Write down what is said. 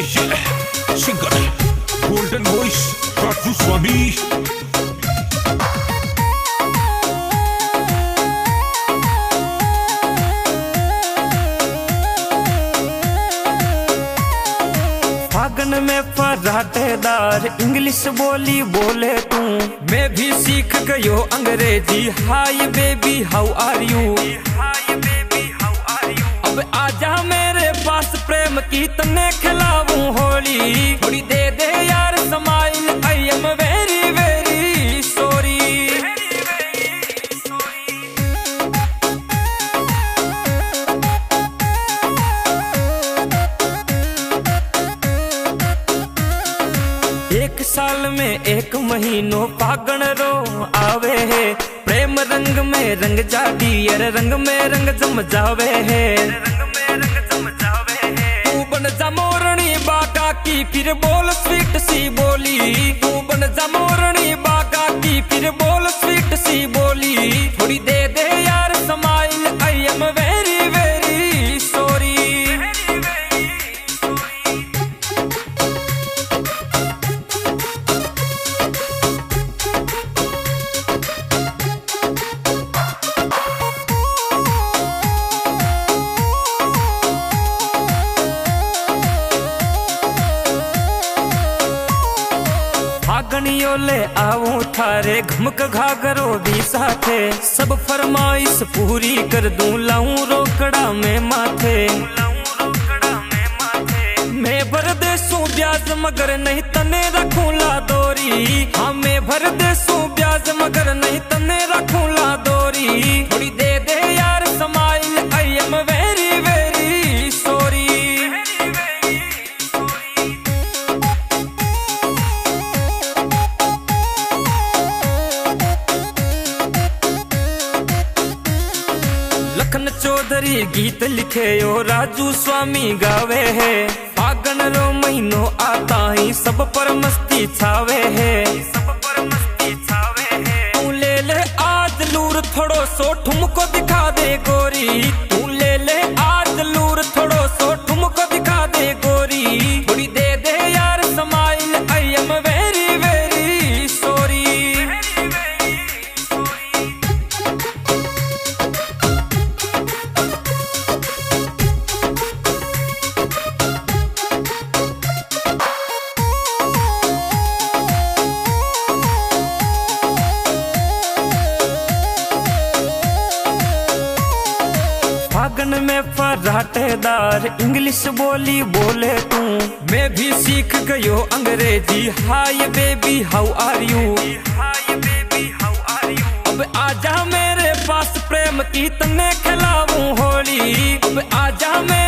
Singer golden voice Raju स्वामी। फागन में फर्राटेदार English बोली बोले तू, मैं भी सीख गयो अंग्रेजी। Hi baby how are you, अब आजा मेरे पास प्रेम की तने खिलाऊं होली। थोड़ी दे दे यार smile, I am very very sorry. एक साल में एक महीनों फागण रो आवे है, प्रेम रंग में रंग जा डियर, रंग में रंग जम जावे है। तू बन जा मोरनी बागा की फिर बोल स्वीट सी बोली, तू बन जा मोरनी बागा की फिर बोल स्वीट सी बोली। थोड़ी दे दे यार smile, I am very very sorry. फागणियों ले आऊं थारे घमक घाघरो भी साथे, सब फरमाइश पूरी कर दूं लाऊं रोकड़ा में माथे। मैं भर देसूं ब्याज मगर नहीं तने रखूं ला दोरी, हाँ मैं भर देसूं ब्याज मगर नहीं तने रखूं ला दोरी। थोड़ी दे दे यार smile, I am very very sorry. Lakhan Chaudhary गीत लिखे यो राजू स्वामी गावे है। फागण रो महीनो आता ही सब पर मस्ती छावे है। तू ले ले आज लूर थोड़ो सो ठुमको दिखा दे गोरी, तू ले ले आज लूर थोड़ो सो ठुमको दिखा दे गोरी। थोड़ी दे दे यार smile, I am very very sorry. फागन में फर्राटेदार इंग्लिश बोली बोले तू, मैं भी सीख गयो अंग्रेजी। Hi baby how are you, अब आजा मेरे पास प्रेम की तने खिलाऊं होली। अब आजा मेरे